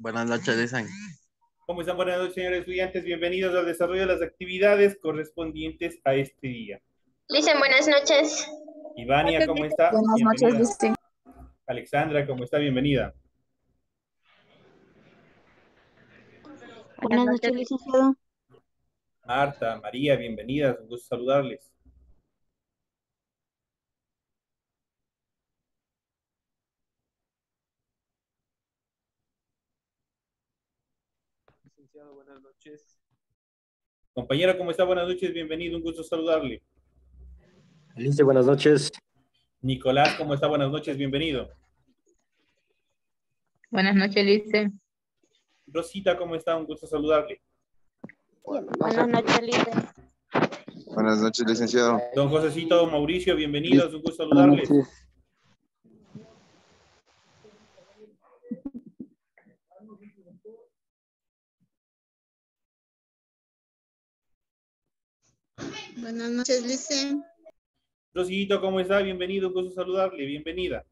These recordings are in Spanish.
Buenas noches, dicen. ¿Cómo están? Buenas noches, señores estudiantes. Bienvenidos al desarrollo de las actividades correspondientes a este día. Listen, buenas noches. Ivania, ¿cómo está? Buenas noches, Bienvenida. Lice. Alexandra, ¿cómo está? Bienvenida. Buenas noches, licenciado. Marta, María, bienvenidas. Un gusto saludarles. Licenciado, buenas noches. Compañera, ¿cómo está? Buenas noches. Bienvenido. Un gusto saludarle. Lice, buenas noches. Nicolás, ¿cómo está? Buenas noches. Bienvenido. Buenas noches, Lice. Rosita, ¿cómo está? Un gusto saludarle. Buenas noches, Lice. Buenas noches, licenciado. Don Josecito, Mauricio, bienvenidos. Un gusto Buenas saludarles. noches. Buenas noches, Lice. Rosito, ¿cómo está? Bienvenido. Un gusto saludarle. Bienvenida.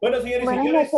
Bueno, señores y señores.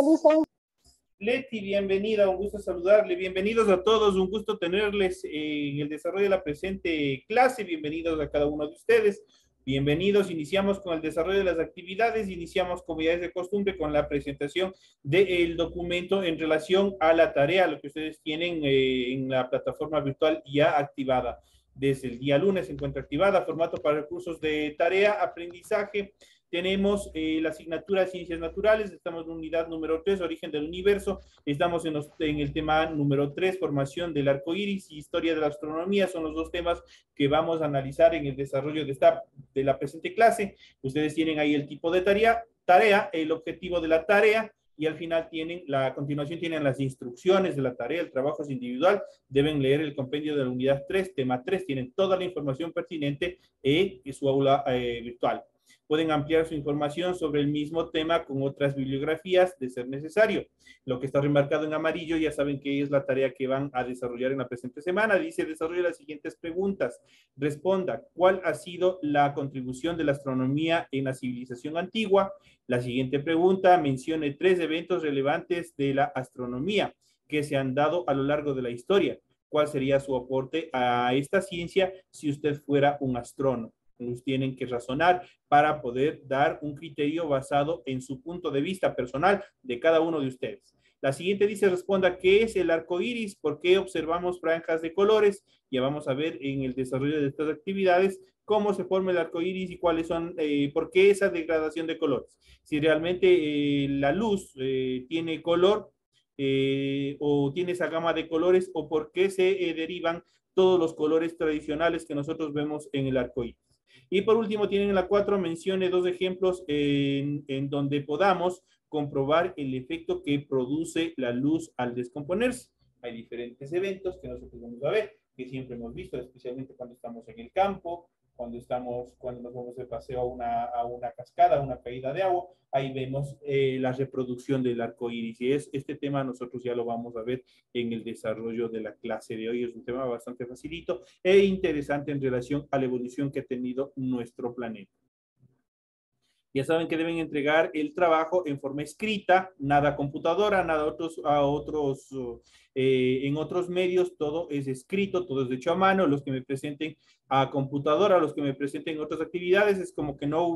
Leti, bienvenida, un gusto saludarle. Bienvenidos a todos, un gusto tenerles en el desarrollo de la presente clase. Bienvenidos a cada uno de ustedes. Bienvenidos, iniciamos con el desarrollo de las actividades. Iniciamos, como ya es de costumbre, con la presentación del documento en relación a la tarea, lo que ustedes tienen en la plataforma virtual ya activada. Desde el día lunes se encuentra activada, formato para recursos de tarea, aprendizaje. Tenemos la asignatura de Ciencias Naturales, estamos en unidad número 3, Origen del Universo, estamos en el tema número 3, Formación del Arco Iris y Historia de la Astronomía, son los dos temas que vamos a analizar en el desarrollo de la presente clase. Ustedes tienen ahí el tipo de tarea, el objetivo de la tarea, y al final a continuación tienen las instrucciones de la tarea, el trabajo es individual, deben leer el compendio de la unidad 3, tema 3, tienen toda la información pertinente en su aula virtual. Pueden ampliar su información sobre el mismo tema con otras bibliografías de ser necesario. Lo que está remarcado en amarillo ya saben que es la tarea que van a desarrollar en la presente semana. Dice, desarrolle las siguientes preguntas. Responda, ¿cuál ha sido la contribución de la astronomía en la civilización antigua? La siguiente pregunta, mencione 3 eventos relevantes de la astronomía que se han dado a lo largo de la historia. ¿Cuál sería su aporte a esta ciencia si usted fuera un astrónomo? Nos tienen que razonar para poder dar un criterio basado en su punto de vista personal de cada uno de ustedes. La siguiente dice, responda, ¿qué es el arco iris? ¿Por qué observamos franjas de colores? Ya vamos a ver en el desarrollo de estas actividades cómo se forma el arco iris y cuáles son, por qué esa degradación de colores. Si realmente la luz tiene color o tiene esa gama de colores o por qué se derivan todos los colores tradicionales que nosotros vemos en el arco iris. Y por último, tienen en la 4, mencione 2 ejemplos en donde podamos comprobar el efecto que produce la luz al descomponerse. Hay diferentes eventos que nosotros vamos a ver, que siempre hemos visto, especialmente cuando estamos en el campo, cuando nos vamos de paseo a una cascada, a una caída de agua, ahí vemos la reproducción del arco iris. Y este tema nosotros ya lo vamos a ver en el desarrollo de la clase de hoy. Es un tema bastante facilito e interesante en relación a la evolución que ha tenido nuestro planeta. Ya saben que deben entregar el trabajo en forma escrita, nada computadora, nada en otros medios, todo es escrito, todo es hecho a mano. Los que me presenten a computadora, los que me presenten otras actividades, es como que no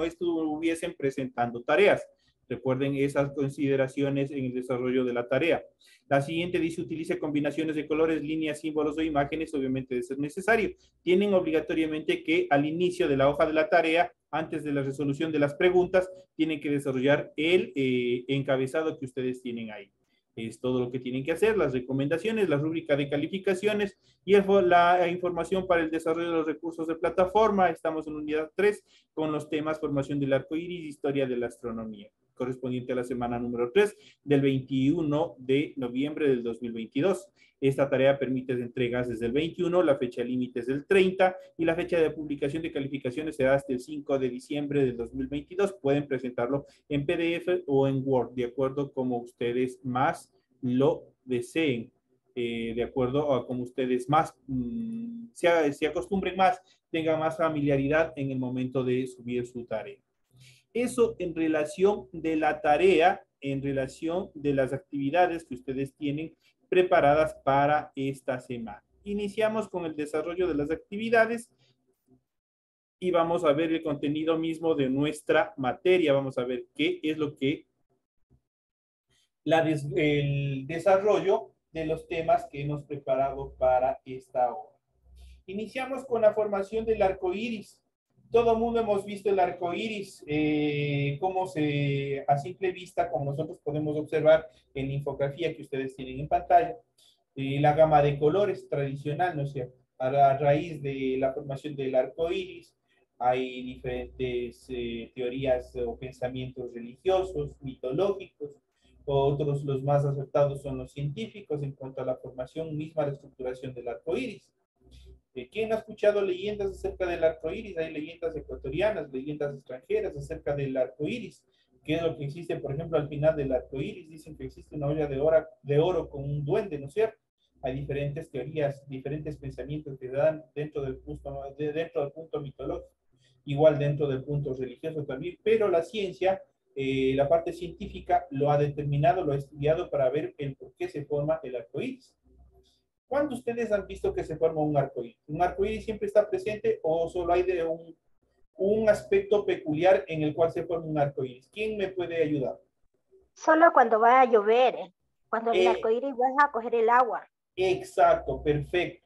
estuviesen presentando tareas. Recuerden esas consideraciones en el desarrollo de la tarea. La siguiente dice, utilice combinaciones de colores, líneas, símbolos o imágenes, obviamente de ser necesario. Tienen obligatoriamente que al inicio de la hoja de la tarea, antes de la resolución de las preguntas, tienen que desarrollar el encabezado que ustedes tienen ahí. Es todo lo que tienen que hacer, las recomendaciones, la rúbrica de calificaciones y la información para el desarrollo de los recursos de plataforma. Estamos en unidad 3 con los temas formación del arco iris, historia de la astronomía, correspondiente a la semana número 3 del 21 de noviembre del 2022. Esta tarea permite entregas desde el 21, la fecha límite es del 30 y la fecha de publicación de calificaciones será hasta el 5 de diciembre del 2022. Pueden presentarlo en PDF o en Word, de acuerdo como ustedes más lo deseen, de acuerdo a cómo ustedes más se acostumbren más, tengan más familiaridad en el momento de subir su tarea. Eso en relación de la tarea, en relación de las actividades que ustedes tienen preparadas para esta semana. Iniciamos con el desarrollo de las actividades y vamos a ver el contenido mismo de nuestra materia. Vamos a ver qué es lo que el desarrollo de los temas que hemos preparado para esta hora. Iniciamos con la formación del arco iris. Todo el mundo hemos visto el arco iris, cómo a simple vista, como nosotros podemos observar en la infografía que ustedes tienen en pantalla, la gama de colores tradicional, ¿no es cierto? A raíz de la formación del arco iris, hay diferentes teorías o pensamientos religiosos, mitológicos. Otros, los más aceptados, son los científicos en cuanto a la formación misma, la estructuración del arco iris. ¿Quién ha escuchado leyendas acerca del arco iris? Hay leyendas ecuatorianas, leyendas extranjeras acerca del arco iris. ¿Qué es lo que existe, por ejemplo, al final del arco iris? Dicen que existe una olla de oro con un duende, ¿no es cierto? Hay diferentes teorías, diferentes pensamientos que dan dentro del punto mitológico, igual dentro del punto religioso también, pero la ciencia, la parte científica, lo ha determinado, lo ha estudiado para ver el por qué se forma el arco iris. ¿Cuándo ustedes han visto que se forma un arco iris? ¿Un arco iris siempre está presente o solo hay de un aspecto peculiar en el cual se forma un arco iris? ¿Quién me puede ayudar? Solo cuando va a llover, cuando el arco iris va a coger el agua. Exacto, perfecto.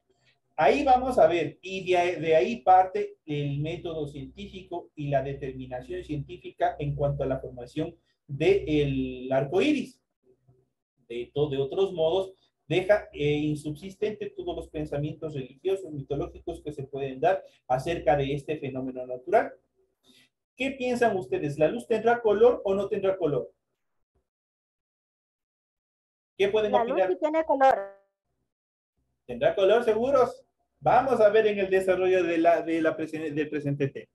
Ahí vamos a ver, y de ahí parte el método científico y la determinación científica en cuanto a la formación del arco iris. De otros modos, deja insubsistente todos los pensamientos religiosos, mitológicos que se pueden dar acerca de este fenómeno natural. ¿Qué piensan ustedes? ¿La luz tendrá color o no tendrá color? ¿Qué pueden opinar? La luz sí tiene color. ¿Tendrá color, seguros? Vamos a ver en el desarrollo del presente tema.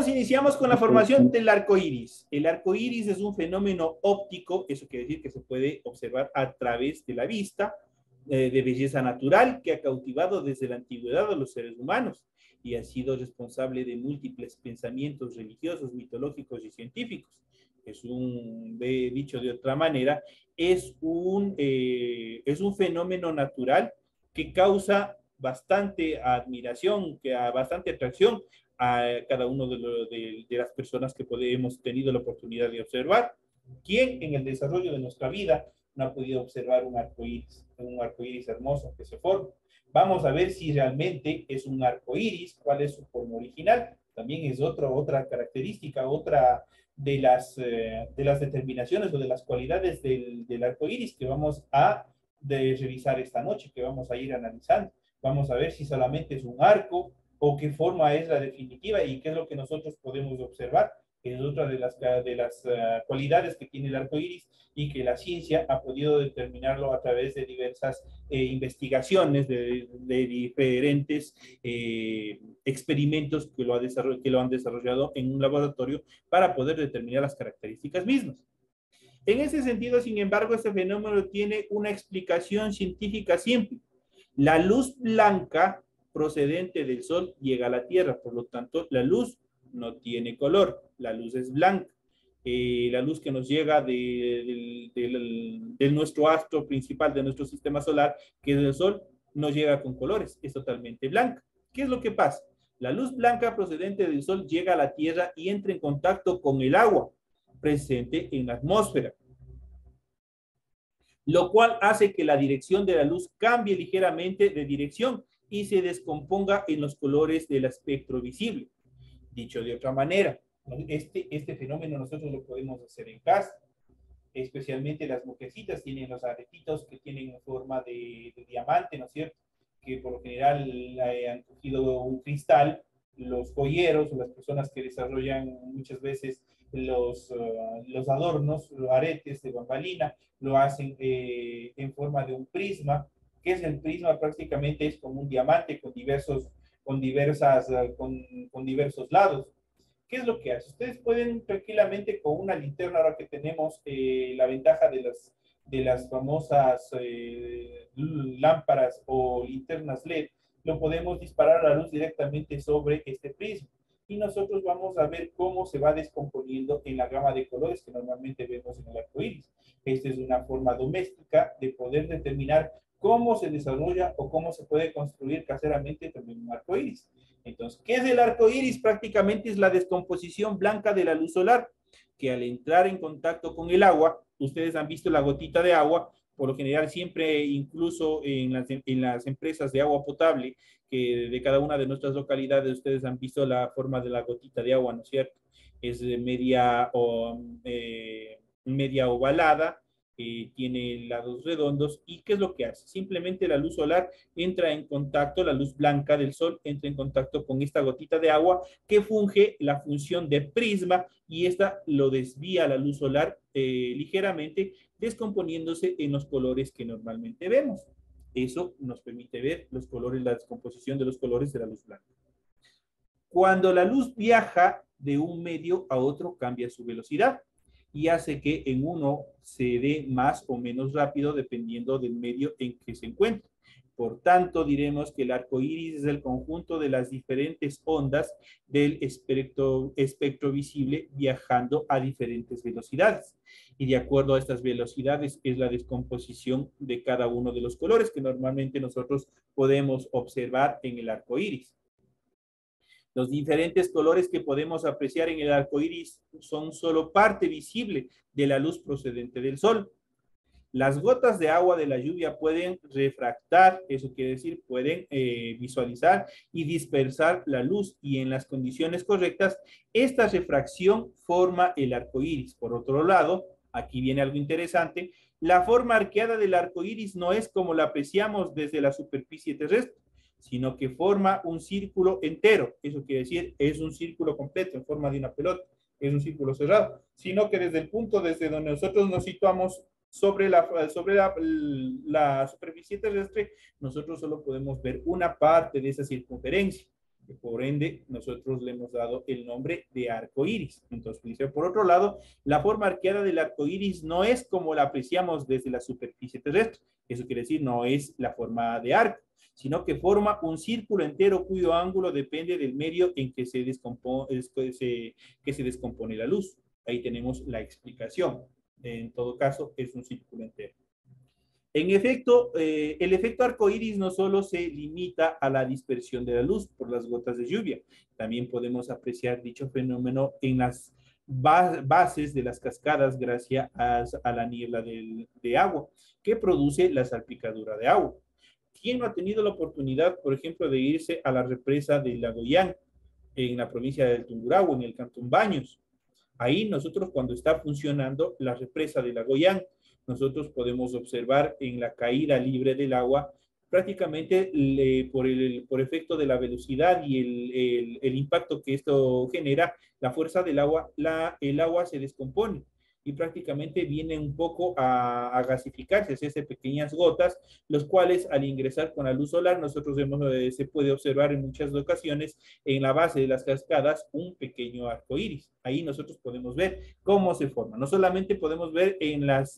Iniciamos con la formación del arco iris. El arco iris es un fenómeno óptico, eso quiere decir que se puede observar a través de la vista, de belleza natural, que ha cautivado desde la antigüedad a los seres humanos y ha sido responsable de múltiples pensamientos religiosos, mitológicos y científicos. Dicho de otra manera, es un fenómeno natural que causa bastante admiración, bastante atracción a cada uno de las personas que hemos tenido la oportunidad de observar. ¿Quién en el desarrollo de nuestra vida no ha podido observar un arco iris hermoso que se forma? Vamos a ver si realmente es un arco iris, cuál es su forma original. También es otra característica, otra de las determinaciones o de las cualidades del arco iris que vamos a revisar esta noche, que vamos a ir analizando. Vamos a ver si solamente es un arco o qué forma es la definitiva y qué es lo que nosotros podemos observar. Es otra de las cualidades que tiene el arco iris y que la ciencia ha podido determinarlo a través de diversas investigaciones, de diferentes experimentos que lo han desarrollado en un laboratorio para poder determinar las características mismas. En ese sentido, sin embargo, este fenómeno tiene una explicación científica simple. La luz blanca procedente del Sol llega a la Tierra, por lo tanto, la luz no tiene color, la luz es blanca. La luz que nos llega de nuestro astro principal, de nuestro sistema solar, que es el Sol, no llega con colores, es totalmente blanca. ¿Qué es lo que pasa? La luz blanca procedente del Sol llega a la Tierra y entra en contacto con el agua presente en la atmósfera, lo cual hace que la dirección de la luz cambie ligeramente de dirección y se descomponga en los colores del espectro visible. Dicho de otra manera, este fenómeno nosotros lo podemos hacer en casa, especialmente las mujercitas tienen los aretitos que tienen forma de diamante, ¿no es cierto? Que por lo general han cogido un cristal, los joyeros o las personas que desarrollan muchas veces los adornos, los aretes de bambalina, lo hacen en forma de un prisma. ¿Qué es el prisma? Prácticamente es como un diamante con diversos lados. ¿Qué es lo que hace? Ustedes pueden tranquilamente con una linterna, ahora que tenemos la ventaja de las famosas lámparas o linternas LED, lo podemos disparar la luz directamente sobre este prisma. Y nosotros vamos a ver cómo se va descomponiendo en la gama de colores que normalmente vemos en el arco iris. Esta es una forma doméstica de poder determinar cómo se desarrolla o cómo se puede construir caseramente también un arco iris. Entonces, ¿qué es el arco iris? Prácticamente es la descomposición blanca de la luz solar, que al entrar en contacto con el agua, ustedes han visto la gotita de agua, por lo general siempre, incluso en las empresas de agua potable, que de cada una de nuestras localidades, ustedes han visto la forma de la gotita de agua, ¿no es cierto? Es media ovalada, tiene lados redondos. ¿Y qué es lo que hace? Simplemente la luz solar entra en contacto, la luz blanca del sol entra en contacto con esta gotita de agua que funge la función de prisma, y esta lo desvía la luz solar ligeramente, descomponiéndose en los colores que normalmente vemos. Eso nos permite ver los colores, la descomposición de los colores de la luz blanca. Cuando la luz viaja de un medio a otro, cambia su velocidad y hace que en uno se dé más o menos rápido dependiendo del medio en que se encuentre. Por tanto, diremos que el arco iris es el conjunto de las diferentes ondas del espectro visible viajando a diferentes velocidades. Y de acuerdo a estas velocidades es la descomposición de cada uno de los colores que normalmente nosotros podemos observar en el arco iris. Los diferentes colores que podemos apreciar en el arco iris son solo parte visible de la luz procedente del sol. Las gotas de agua de la lluvia pueden refractar, eso quiere decir, pueden visualizar y dispersar la luz, y en las condiciones correctas, esta refracción forma el arco iris. Por otro lado, aquí viene algo interesante, la forma arqueada del arco iris no es como la apreciamos desde la superficie terrestre, sino que forma un círculo entero. Eso quiere decir, es un círculo completo en forma de una pelota, es un círculo cerrado, sino que desde el punto desde donde nosotros nos situamos sobre la superficie terrestre, nosotros solo podemos ver una parte de esa circunferencia. Por ende, nosotros le hemos dado el nombre de arco iris. Entonces, por otro lado, la forma arqueada del arco iris no es como la apreciamos desde la superficie terrestre. Eso quiere decir, no es la forma de arco, sino que forma un círculo entero cuyo ángulo depende del medio en que se descompone la luz. Ahí tenemos la explicación. En todo caso, es un círculo entero. En efecto, el efecto arcoíris no solo se limita a la dispersión de la luz por las gotas de lluvia, también podemos apreciar dicho fenómeno en las bases de las cascadas gracias a la niebla de agua que produce la salpicadura de agua. ¿Quién no ha tenido la oportunidad, por ejemplo, de irse a la represa de Lagoyán en la provincia del Tungurahua, en el cantón Baños? Ahí nosotros, cuando está funcionando la represa de Lagoyán, nosotros podemos observar en la caída libre del agua, prácticamente por efecto de la velocidad y el impacto que esto genera, la fuerza del agua, el agua se descompone y prácticamente viene un poco a gasificarse, se hace pequeñas gotas, los cuales al ingresar con la luz solar, nosotros vemos, se puede observar en muchas ocasiones en la base de las cascadas un pequeño arco iris. Ahí nosotros podemos ver cómo se forma. No solamente podemos ver en las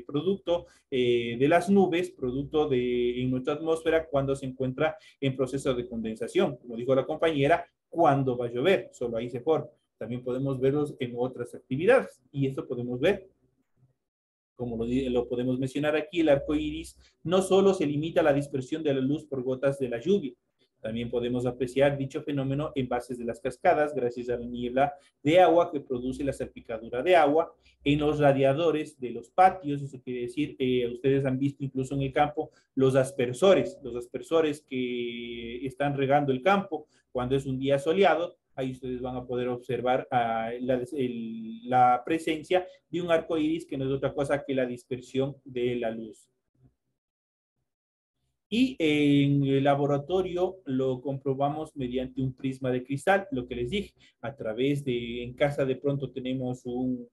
producto de las nubes, producto en nuestra atmósfera cuando se encuentra en proceso de condensación. Como dijo la compañera, cuando va a llover, solo ahí se forma. También podemos verlos en otras actividades, y esto podemos ver, como lo podemos mencionar aquí, el arco iris no solo se limita a la dispersión de la luz por gotas de la lluvia, también podemos apreciar dicho fenómeno en bases de las cascadas gracias a la niebla de agua que produce la salpicadura de agua, en los radiadores de los patios, eso quiere decir, ustedes han visto incluso en el campo los aspersores que están regando el campo cuando es un día soleado. Ahí ustedes van a poder observar la presencia de un arco iris que no es otra cosa que la dispersión de la luz. Y en el laboratorio lo comprobamos mediante un prisma de cristal, lo que les dije, en casa de pronto tenemos un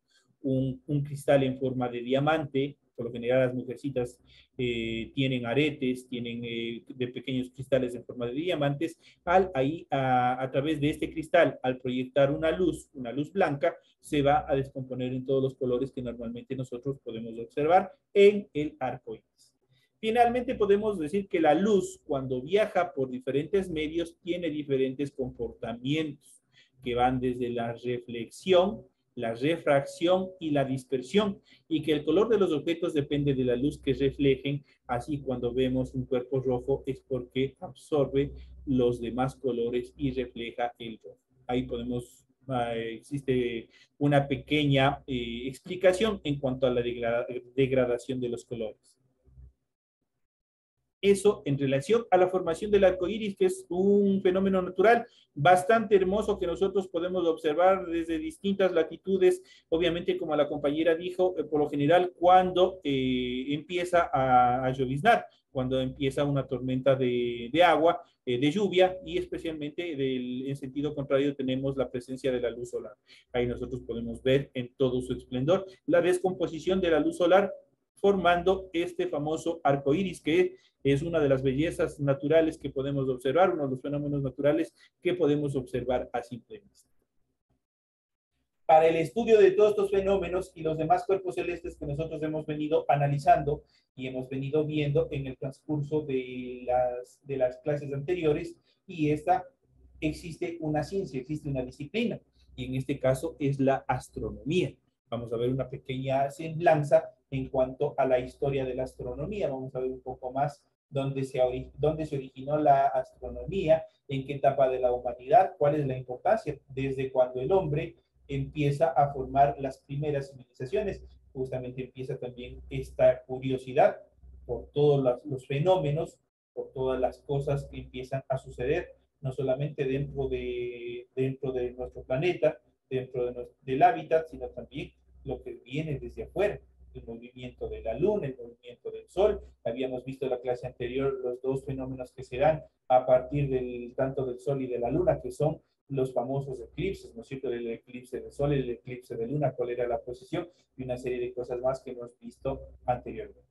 cristal en forma de diamante, Por lo general las mujercitas tienen aretes, tienen de pequeños cristales en forma de diamantes. A través de este cristal, al proyectar una luz blanca, se va a descomponer en todos los colores que normalmente nosotros podemos observar en el arco iris. Finalmente podemos decir que la luz, cuando viaja por diferentes medios, tiene diferentes comportamientos que van desde la reflexión, la refracción y la dispersión, y que el color de los objetos depende de la luz que reflejen. Así, cuando vemos un cuerpo rojo es porque absorbe los demás colores y refleja el rojo. Ahí existe una pequeña explicación en cuanto a la degradación de los colores. Eso en relación a la formación del arco iris, que es un fenómeno natural bastante hermoso que nosotros podemos observar desde distintas latitudes. Obviamente, como la compañera dijo, por lo general cuando empieza a lloviznar, cuando empieza una tormenta de agua, de lluvia, y especialmente en sentido contrario tenemos la presencia de la luz solar. Ahí nosotros podemos ver en todo su esplendor la descomposición de la luz solar, formando este famoso arco iris, que es una de las bellezas naturales que podemos observar, uno de los fenómenos naturales que podemos observar a simple vista. Para el estudio de todos estos fenómenos y los demás cuerpos celestes que nosotros hemos venido analizando y hemos venido viendo en el transcurso de las clases anteriores, y existe una ciencia, existe una disciplina, y en este caso es la astronomía. Vamos a ver una pequeña semblanza en cuanto a la historia de la astronomía. Vamos a ver un poco más dónde se originó la astronomía, en qué etapa de la humanidad, cuál es la importancia, desde cuando el hombre empieza a formar las primeras civilizaciones. Justamente empieza también esta curiosidad por todos los fenómenos, por todas las cosas que empiezan a suceder, no solamente dentro de nuestro planeta, dentro del hábitat, sino también lo que viene desde afuera, el movimiento de la luna, el movimiento del sol. Habíamos visto en la clase anterior los dos fenómenos que se dan a partir tanto del sol y de la luna, que son los famosos eclipses, ¿no es cierto? El eclipse del sol, el eclipse de luna, cuál era la posición, y una serie de cosas más que hemos visto anteriormente.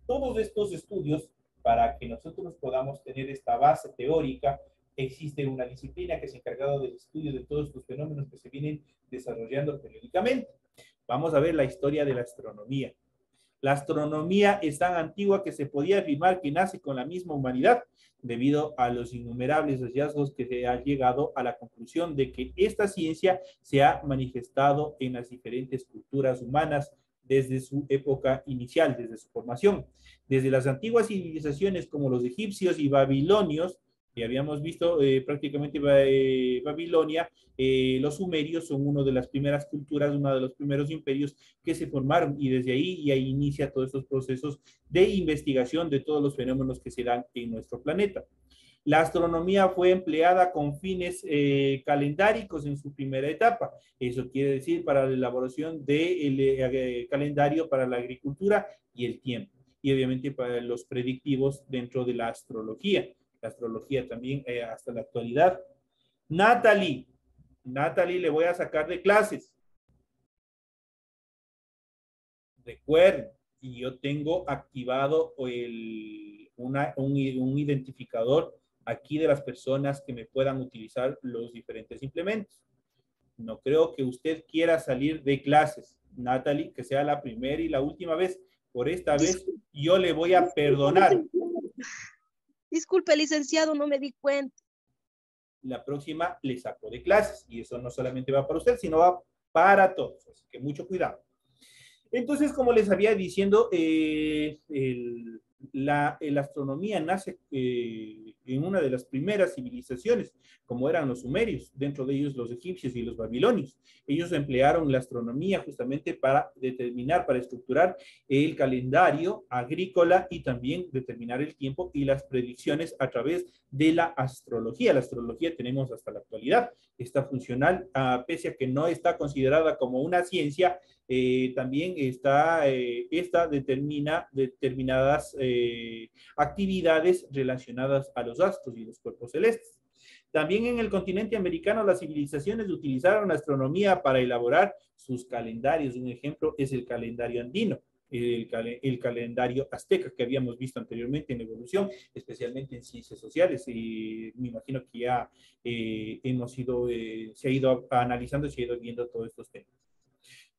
Todos estos estudios, para que nosotros podamos tener esta base teórica, existe una disciplina que se ha encargado del estudio de todos estos fenómenos que se vienen desarrollando periódicamente. Vamos a ver la historia de la astronomía. La astronomía es tan antigua que se podía afirmar que nace con la misma humanidad, debido a los innumerables hallazgos que se ha llegado a la conclusión de que esta ciencia se ha manifestado en las diferentes culturas humanas desde su época inicial, desde su formación. Desde las antiguas civilizaciones como los egipcios y babilonios, que habíamos visto prácticamente Babilonia, los sumerios son una de las primeras culturas, uno de los primeros imperios que se formaron, y desde ahí inicia todos estos procesos de investigación de todos los fenómenos que se dan en nuestro planeta. La astronomía fue empleada con fines calendáricos en su primera etapa. Eso quiere decir para la elaboración del calendario para la agricultura y el tiempo. Y obviamente para los predictivos dentro de la astrología. La astrología también hasta la actualidad. Natalie, le voy a sacar de clases. Recuerden, y yo tengo activado un identificador aquí de las personas que me puedan utilizar los diferentes implementos. No creo que usted quiera salir de clases, Natalie, que sea la primera y la última vez. Por esta vez yo le voy a perdonar. Disculpe, licenciado, no me di cuenta. La próxima le saco de clases, y eso no solamente va para usted, sino va para todos. Así que mucho cuidado. Entonces, como les había diciendo, la astronomía nace en una de las primeras civilizaciones, como eran los sumerios, dentro de ellos los egipcios y los babilonios. Ellos emplearon la astronomía justamente para determinar, para estructurar el calendario agrícola y también determinar el tiempo y las predicciones a través de la astrología. La astrología tenemos hasta la actualidad, está funcional, pese a que no está considerada como una ciencia, también determina determinadas actividades relacionadas a los astros y los cuerpos celestes. También en el continente americano las civilizaciones utilizaron la astronomía para elaborar sus calendarios. Un ejemplo es el calendario andino, el calendario azteca que habíamos visto anteriormente en evolución, especialmente en ciencias sociales, y me imagino que ya se ha ido analizando y se ha ido viendo todos estos temas.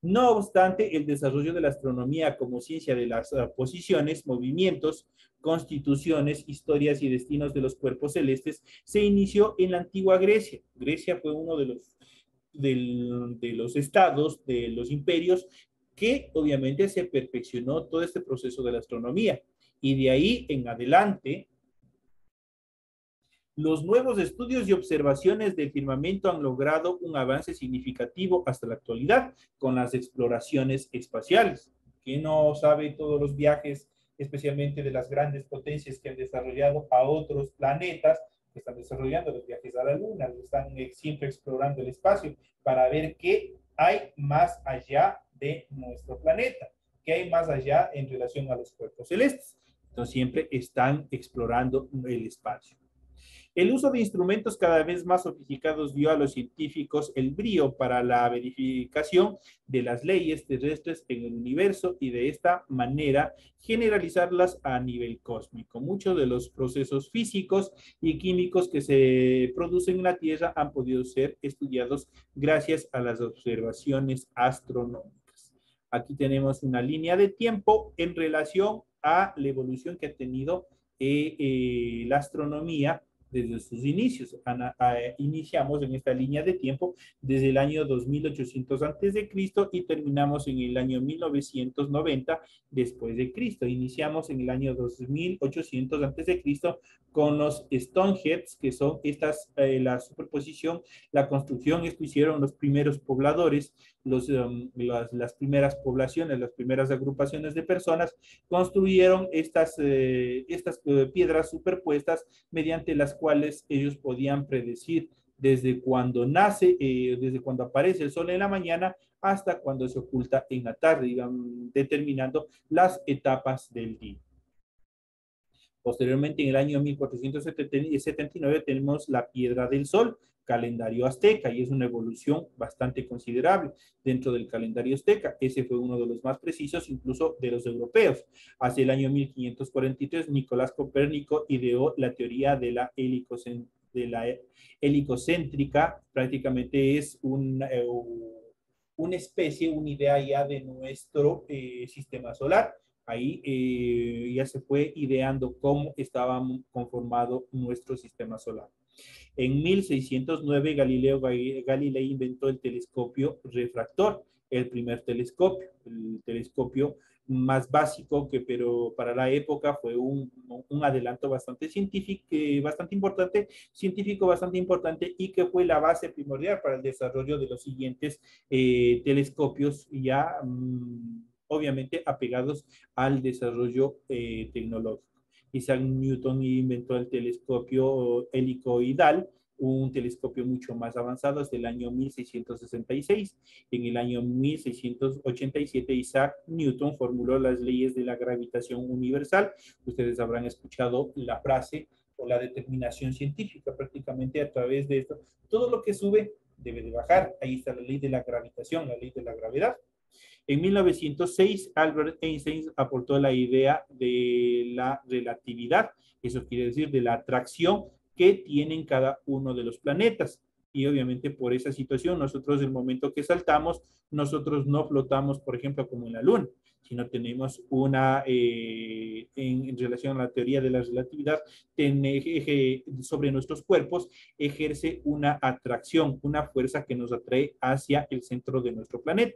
No obstante, el desarrollo de la astronomía como ciencia de las posiciones, movimientos, constituciones, historias y destinos de los cuerpos celestes se inició en la antigua Grecia. Grecia fue uno de los estados, de los imperios, que obviamente se perfeccionó todo este proceso de la astronomía. Y de ahí en adelante, los nuevos estudios y observaciones del firmamento han logrado un avance significativo hasta la actualidad con las exploraciones espaciales. ¿Quién no sabe todos los viajes, especialmente de las grandes potencias que han desarrollado a otros planetas, que están desarrollando los viajes a la Luna, están siempre explorando el espacio para ver qué hay más allá de nuestro planeta, qué hay más allá en relación a los cuerpos celestes? Entonces siempre están explorando el espacio. El uso de instrumentos cada vez más sofisticados dio a los científicos el brío para la verificación de las leyes terrestres en el universo y de esta manera generalizarlas a nivel cósmico. Muchos de los procesos físicos y químicos que se producen en la Tierra han podido ser estudiados gracias a las observaciones astronómicas. Aquí tenemos una línea de tiempo en relación a la evolución que ha tenido la astronomía desde sus inicios. Iniciamos en esta línea de tiempo desde el año 2800 antes de Cristo y terminamos en el año 1990 después de Cristo. Iniciamos en el año 2800 antes de Cristo con los Stoneheads, que son la superposición, la construcción. Esto hicieron los primeros pobladores, las primeras poblaciones, las primeras agrupaciones de personas construyeron estas piedras superpuestas mediante las cuales ellos podían predecir desde cuando desde cuando aparece el sol en la mañana hasta cuando se oculta en la tarde, determinando las etapas del día. Posteriormente, en el año 1479, tenemos la piedra del sol, calendario azteca, y es una evolución bastante considerable dentro del calendario azteca. Ese fue uno de los más precisos, incluso de los europeos. Hacia el año 1543, Nicolás Copérnico ideó la teoría de la helicocéntrica. Prácticamente es una especie, una idea ya de nuestro sistema solar. Ahí ya se fue ideando cómo estaba conformado nuestro sistema solar. En 1609, Galileo Galilei inventó el telescopio refractor, el primer telescopio, el telescopio más básico, pero para la época fue un adelanto bastante científico, bastante importante, y que fue la base primordial para el desarrollo de los siguientes telescopios ya obviamente apegados al desarrollo tecnológico. Isaac Newton inventó el telescopio helicoidal, un telescopio mucho más avanzado hasta el año 1666. En el año 1687, Isaac Newton formuló las leyes de la gravitación universal. Ustedes habrán escuchado la frase o la determinación científica prácticamente a través de esto. Todo lo que sube debe de bajar. Ahí está la ley de la gravitación, la ley de la gravedad. En 1906, Albert Einstein aportó la idea de la relatividad, eso quiere decir de la atracción que tienen cada uno de los planetas. Y obviamente por esa situación, nosotros el momento que saltamos, nosotros no flotamos, por ejemplo, como en la Luna, sino tenemos en relación a la teoría de la relatividad, sobre nuestros cuerpos ejerce una atracción, una fuerza que nos atrae hacia el centro de nuestro planeta.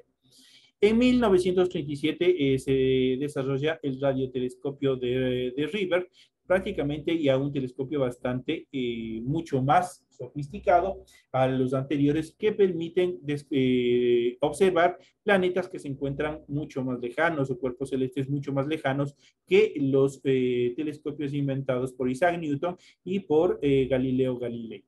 En 1937 se desarrolla el radiotelescopio de River, prácticamente ya un telescopio bastante, mucho más sofisticado a los anteriores, que permiten observar planetas que se encuentran mucho más lejanos o cuerpos celestes mucho más lejanos que los telescopios inventados por Isaac Newton y por Galileo Galilei.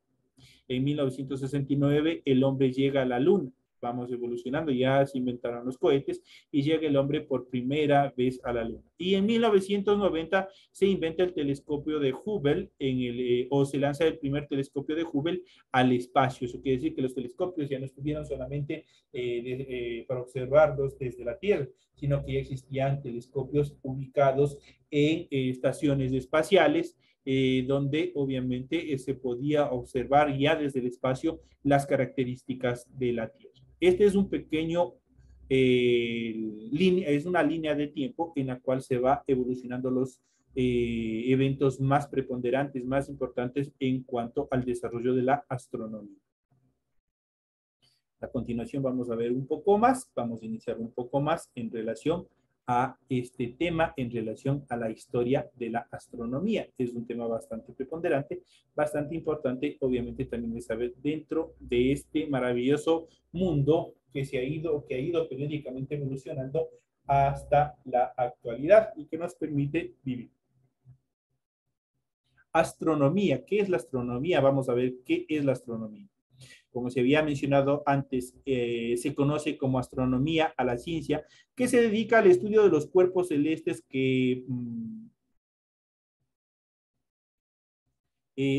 En 1969 el hombre llega a la Luna. vamos evolucionando, ya se inventaron los cohetes y llega el hombre por primera vez a la Luna. Y en 1990 se inventa el telescopio de Hubble, o se lanza el primer telescopio de Hubble al espacio. Eso quiere decir que los telescopios ya no estuvieron solamente para observarlos desde la Tierra, sino que ya existían telescopios ubicados en estaciones espaciales, donde obviamente se podía observar ya desde el espacio las características de la Tierra. Este es un pequeño, es una línea de tiempo en la cual se va evolucionando los eventos más preponderantes, más importantes en cuanto al desarrollo de la astronomía. A continuación vamos a ver un poco más, vamos a iniciar un poco más en relación a este tema, en relación a la historia de la astronomía. Es un tema bastante preponderante, bastante importante, obviamente también de saber dentro de este maravilloso mundo que ha ido periódicamente evolucionando hasta la actualidad y que nos permite vivir. Astronomía, ¿qué es la astronomía? Vamos a ver qué es la astronomía. Como se había mencionado antes, se conoce como astronomía a la ciencia que se dedica al estudio de los cuerpos celestes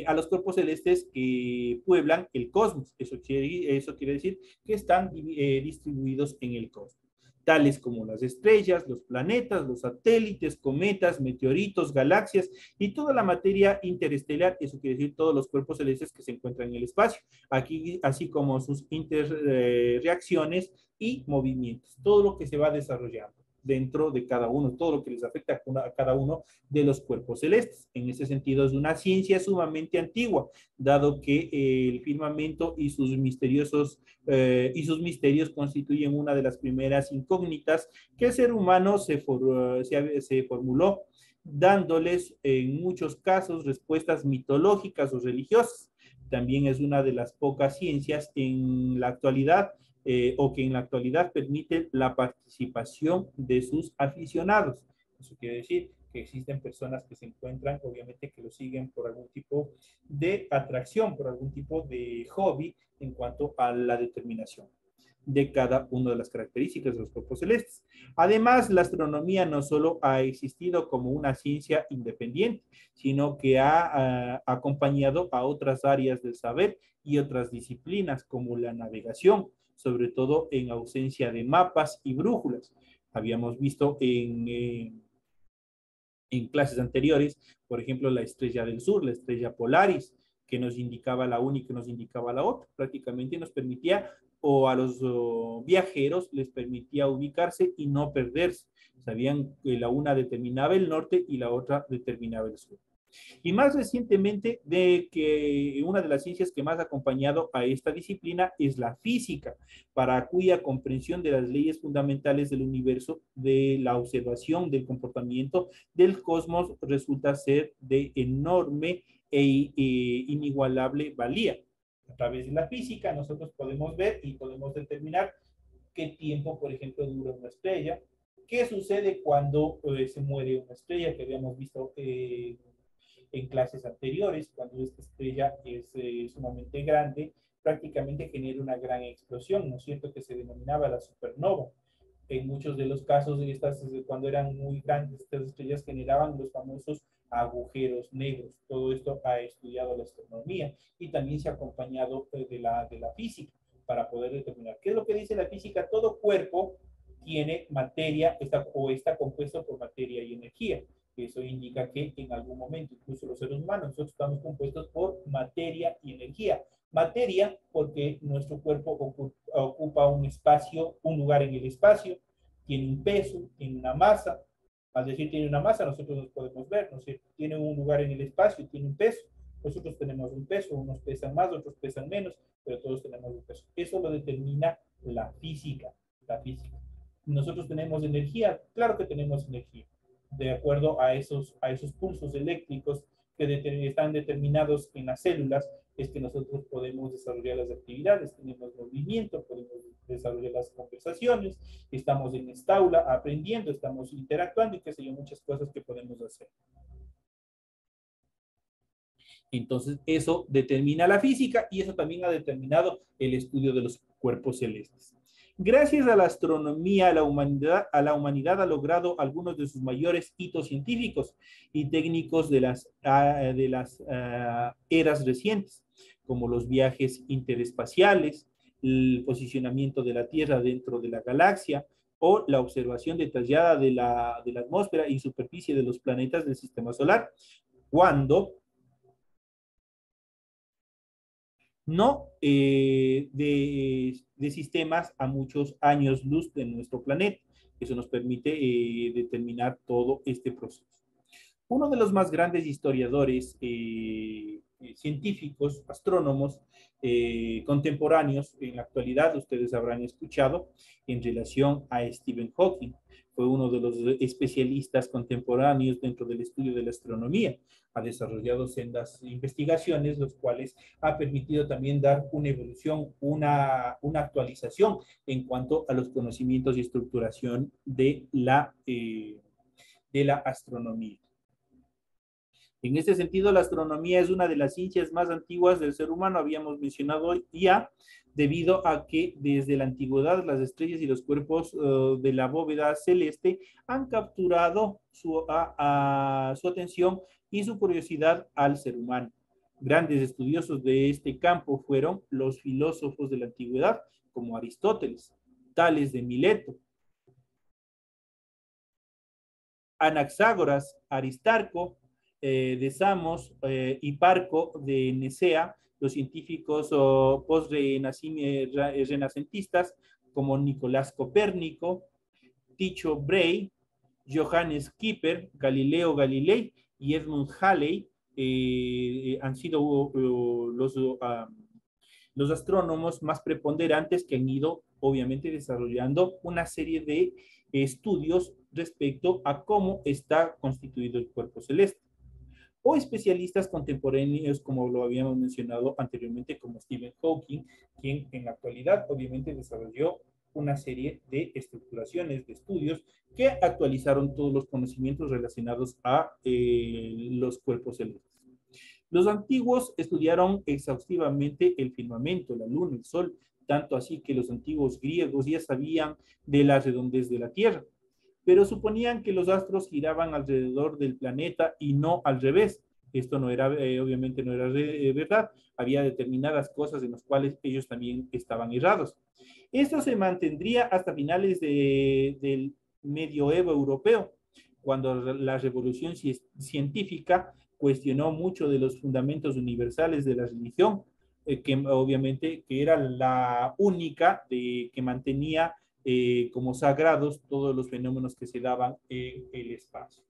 a los cuerpos celestes que pueblan el cosmos. Eso quiere decir que están distribuidos en el cosmos, tales como las estrellas, los planetas, los satélites, cometas, meteoritos, galaxias y toda la materia interestelar. Eso quiere decir todos los cuerpos celestes que se encuentran en el espacio, aquí, así como sus interreacciones y movimientos, todo lo que se va desarrollando dentro de cada uno, todo lo que les afecta a cada uno de los cuerpos celestes. En ese sentido es una ciencia sumamente antigua, dado que el firmamento y sus misterios constituyen una de las primeras incógnitas que el ser humano se formuló, dándoles en muchos casos respuestas mitológicas o religiosas. También es una de las pocas ciencias en la actualidad o que en la actualidad permite la participación de sus aficionados. Eso quiere decir que existen personas que se encuentran, obviamente, que lo siguen por algún tipo de atracción, por algún tipo de hobby en cuanto a la determinación de cada una de las características de los cuerpos celestes. Además, la astronomía no solo ha existido como una ciencia independiente, sino que ha acompañado a otras áreas del saber y otras disciplinas como la navegación, sobre todo en ausencia de mapas y brújulas. Habíamos visto en clases anteriores, por ejemplo, la estrella del sur, la estrella Polaris, que nos indicaba la una y que nos indicaba la otra. Prácticamente nos permitía, o a los viajeros les permitía ubicarse y no perderse. Sabían que la una determinaba el norte y la otra determinaba el sur. Y más recientemente, de que una de las ciencias que más ha acompañado a esta disciplina es la física, para cuya comprensión de las leyes fundamentales del universo, de la observación del comportamiento del cosmos, resulta ser de enorme e inigualable valía. A través de la física nosotros podemos ver y podemos determinar qué tiempo, por ejemplo, dura una estrella, qué sucede cuando se muere una estrella, que habíamos visto en clases anteriores. Cuando esta estrella es sumamente grande, prácticamente genera una gran explosión, ¿no es cierto?, que se denominaba la supernova. En muchos de los casos, cuando eran muy grandes, estas estrellas generaban los famosos agujeros negros. Todo esto ha estudiado la astronomía y también se ha acompañado de la física para poder determinar. ¿Qué es lo que dice la física? Todo cuerpo tiene materia, está compuesto por materia y energía. Eso indica que en algún momento, incluso los seres humanos, nosotros estamos compuestos por materia y energía. Materia porque nuestro cuerpo ocupa un espacio, un lugar en el espacio, tiene un peso, tiene una masa. Al decir tiene una masa, nosotros nos podemos ver, ¿no es cierto? Tiene un lugar en el espacio, tiene un peso. Nosotros tenemos un peso, unos pesan más, otros pesan menos, pero todos tenemos un peso. Eso lo determina la física, la física. Nosotros tenemos energía, claro que tenemos energía, de acuerdo a esos pulsos eléctricos que están determinados en las células, es que nosotros podemos desarrollar las actividades, tenemos movimiento, podemos desarrollar las conversaciones, estamos en esta aula aprendiendo, estamos interactuando y qué sé yo, muchas cosas que podemos hacer. Entonces, eso determina la física y eso también ha determinado el estudio de los cuerpos celestes. Gracias a la astronomía, la humanidad ha logrado algunos de sus mayores hitos científicos y técnicos de las eras recientes, como los viajes interespaciales, el posicionamiento de la Tierra dentro de la galaxia o la observación detallada de la atmósfera y superficie de los planetas del sistema solar, cuando no de sistemas a muchos años luz de nuestro planeta. Eso nos permite determinar todo este proceso. Uno de los más grandes historiadores científicos, astrónomos contemporáneos en la actualidad, ustedes habrán escuchado en relación a Stephen Hawking. Fue uno de los especialistas contemporáneos dentro del estudio de la astronomía. Ha desarrollado sendas investigaciones, los cuales ha permitido también dar una evolución, una actualización en cuanto a los conocimientos y estructuración de la astronomía. En este sentido, la astronomía es una de las ciencias más antiguas del ser humano, habíamos mencionado ya, debido a que desde la antigüedad las estrellas y los cuerpos de la bóveda celeste han capturado su atención y su curiosidad al ser humano. Grandes estudiosos de este campo fueron los filósofos de la antigüedad, como Aristóteles, Tales de Mileto, Anaxágoras, Aristarco, de Samos, Hiparco de Nicea, los científicos post-renacentistas como Nicolás Copérnico, Tycho Brahe, Johannes Kepler, Galileo Galilei y Edmund Halley han sido los astrónomos más preponderantes que han ido, obviamente, desarrollando una serie de estudios respecto a cómo está constituido el cuerpo celeste. O especialistas contemporáneos, como lo habíamos mencionado anteriormente, como Stephen Hawking, quien en la actualidad obviamente desarrolló una serie de estructuraciones, de estudios que actualizaron todos los conocimientos relacionados a los cuerpos celestes. Los antiguos estudiaron exhaustivamente el firmamento, la luna, el sol, tanto así que los antiguos griegos ya sabían de la redondez de la Tierra, pero suponían que los astros giraban alrededor del planeta y no al revés. Esto no era, obviamente no era verdad. Había determinadas cosas en las cuales ellos también estaban errados. Esto se mantendría hasta finales del medioevo europeo, cuando la revolución científica cuestionó mucho de los fundamentos universales de la religión, que obviamente que era la única que mantenía como sagrados todos los fenómenos que se daban en el espacio.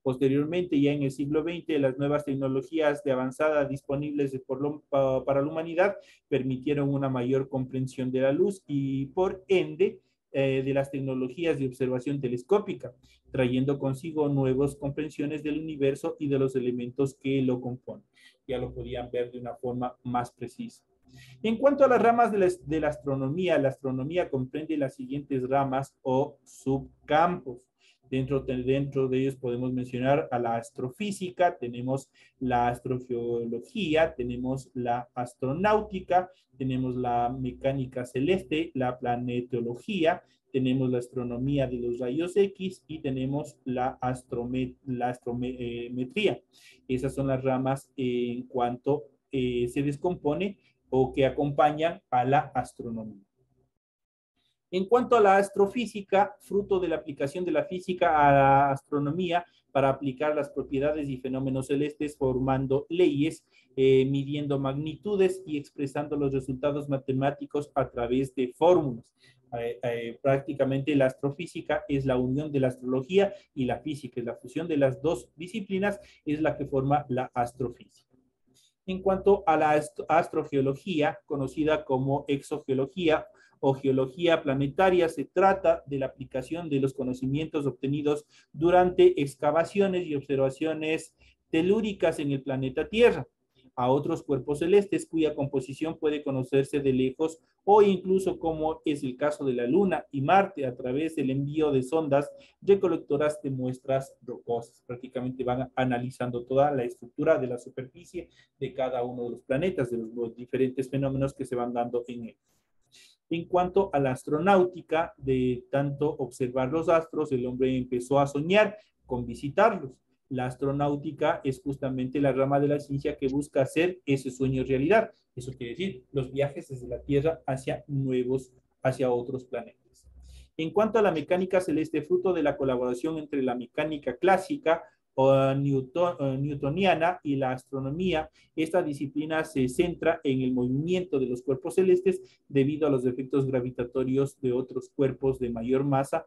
Posteriormente, ya en el siglo XX, las nuevas tecnologías de avanzada disponibles para la humanidad permitieron una mayor comprensión de la luz y, por ende, de las tecnologías de observación telescópica, trayendo consigo nuevas comprensiones del universo y de los elementos que lo componen. Ya lo podían ver de una forma más precisa. En cuanto a las ramas de la astronomía comprende las siguientes ramas o subcampos. Dentro de ellos podemos mencionar a la astrofísica, tenemos la astrogeología, tenemos la astronáutica, tenemos la mecánica celeste, la planetología, tenemos la astronomía de los rayos X y tenemos la astrometría. Esas son las ramas en cuanto se descompone o que acompañan a la astronomía. En cuanto a la astrofísica, fruto de la aplicación de la física a la astronomía para aplicar las propiedades y fenómenos celestes, formando leyes, midiendo magnitudes y expresando los resultados matemáticos a través de fórmulas. Prácticamente la astrofísica es la unión de la astrología y la física, la fusión de las dos disciplinas es la que forma la astrofísica. En cuanto a la astrogeología, conocida como exogeología o geología planetaria, se trata de la aplicación de los conocimientos obtenidos durante excavaciones y observaciones telúricas en el planeta Tierra, a otros cuerpos celestes cuya composición puede conocerse de lejos o incluso, como es el caso de la Luna y Marte, a través del envío de sondas recolectoras de muestras rocosas. Prácticamente van analizando toda la estructura de la superficie de cada uno de los planetas, de los diferentes fenómenos que se van dando en él. En cuanto a la astronáutica, de tanto observar los astros, el hombre empezó a soñar con visitarlos. La astronáutica es justamente la rama de la ciencia que busca hacer ese sueño realidad. Eso quiere decir los viajes desde la Tierra hacia otros planetas. En cuanto a la mecánica celeste, fruto de la colaboración entre la mecánica clásica o newtoniana y la astronomía, esta disciplina se centra en el movimiento de los cuerpos celestes debido a los efectos gravitatorios de otros cuerpos de mayor masa.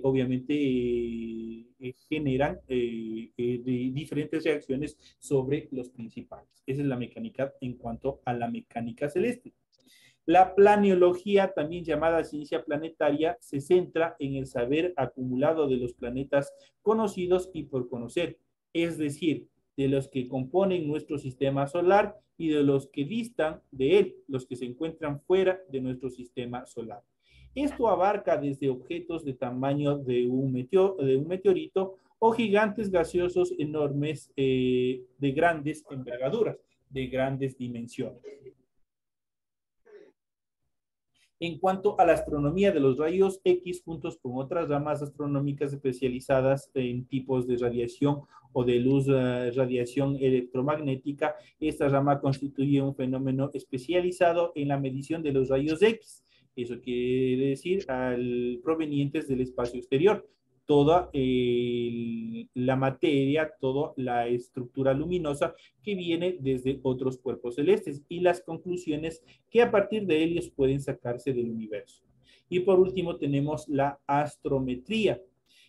Obviamente generan diferentes reacciones sobre los principales. Esa es la mecánica en cuanto a la mecánica celeste. La planeología, también llamada ciencia planetaria, se centra en el saber acumulado de los planetas conocidos y por conocer, es decir, de los que componen nuestro sistema solar y de los que distan de él, los que se encuentran fuera de nuestro sistema solar. Esto abarca desde objetos de tamaño de un meteorito o gigantes gaseosos enormes de grandes envergaduras, de grandes dimensiones. En cuanto a la astronomía de los rayos X, juntos con otras ramas astronómicas especializadas en tipos de radiación o de luz, radiación electromagnética, esta rama constituye un fenómeno especializado en la medición de los rayos X. Eso quiere decir provenientes del espacio exterior. Toda la materia, toda la estructura luminosa que viene desde otros cuerpos celestes y las conclusiones que a partir de ellos pueden sacarse del universo. Y por último tenemos la astrometría.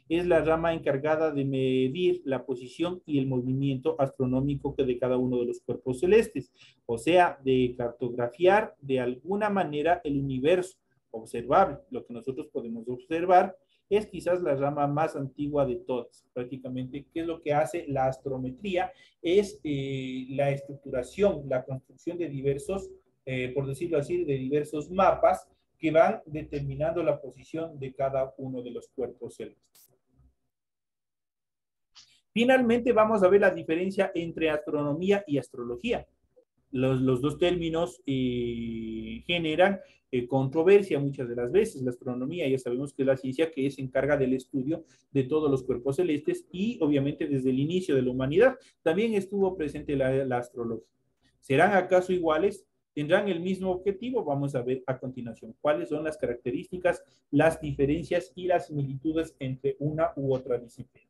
Es la rama encargada de medir la posición y el movimiento astronómico de cada uno de los cuerpos celestes, o sea, de cartografiar de alguna manera el universo observable. Lo que nosotros podemos observar es quizás la rama más antigua de todas. Prácticamente, ¿qué es lo que hace la astrometría? Es la estructuración, la construcción de diversos, por decirlo así, de diversos mapas que van determinando la posición de cada uno de los cuerpos celestes. Finalmente, vamos a ver la diferencia entre astronomía y astrología. Los dos términos generan controversia muchas de las veces. La astronomía, ya sabemos que es la ciencia que se encarga del estudio de todos los cuerpos celestes y obviamente desde el inicio de la humanidad también estuvo presente la astrología. ¿Serán acaso iguales? ¿Tendrán el mismo objetivo? Vamos a ver a continuación cuáles son las características, las diferencias y las similitudes entre una u otra disciplina.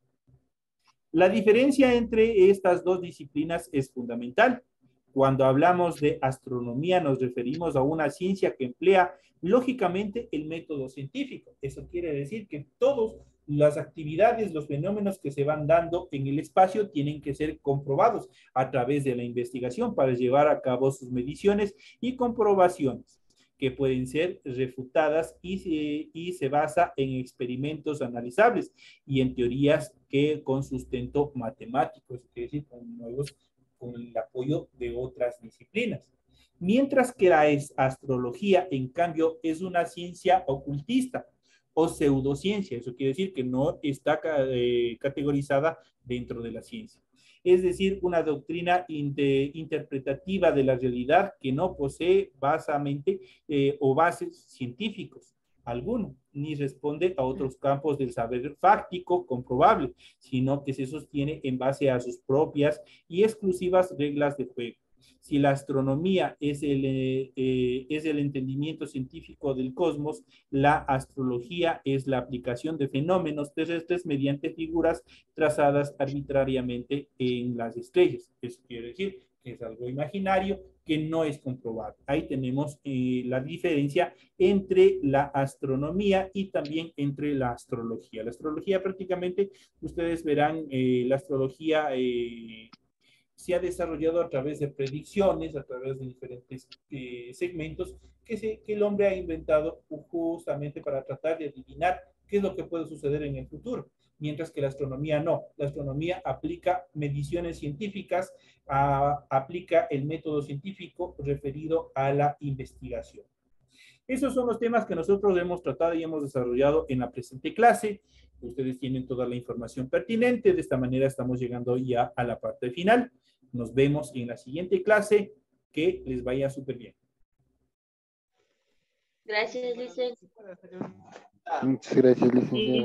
La diferencia entre estas dos disciplinas es fundamental. Cuando hablamos de astronomía nos referimos a una ciencia que emplea lógicamente el método científico. Eso quiere decir que todas las actividades, los fenómenos que se van dando en el espacio tienen que ser comprobados a través de la investigación para llevar a cabo sus mediciones y comprobaciones que pueden ser refutadas y se basa en experimentos analizables y en teorías que con sustento matemático, es decir, con el apoyo de otras disciplinas. Mientras que la astrología, en cambio, es una ciencia ocultista o pseudociencia. Eso quiere decir que no está categorizada dentro de la ciencia. Es decir, una doctrina interpretativa de la realidad que no posee bases científicos alguno, ni responde a otros campos del saber fáctico comprobable, sino que se sostiene en base a sus propias y exclusivas reglas de juego. Si la astronomía es el entendimiento científico del cosmos, la astrología es la aplicación de fenómenos terrestres mediante figuras trazadas arbitrariamente en las estrellas. Eso quiere decir que es algo imaginario que no es comprobable. Ahí tenemos la diferencia entre la astronomía y también entre la astrología. La astrología prácticamente, ustedes verán, la astrología se ha desarrollado a través de predicciones, a través de diferentes segmentos que el hombre ha inventado justamente para tratar de adivinar qué es lo que puede suceder en el futuro, mientras que la astronomía no. La astronomía aplica mediciones científicas, aplica el método científico referido a la investigación. Esos son los temas que nosotros hemos tratado y hemos desarrollado en la presente clase. Ustedes tienen toda la información pertinente. De esta manera estamos llegando ya a la parte final. Nos vemos en la siguiente clase. Que les vaya súper bien. Gracias, Licen. Muchas gracias, licenciado.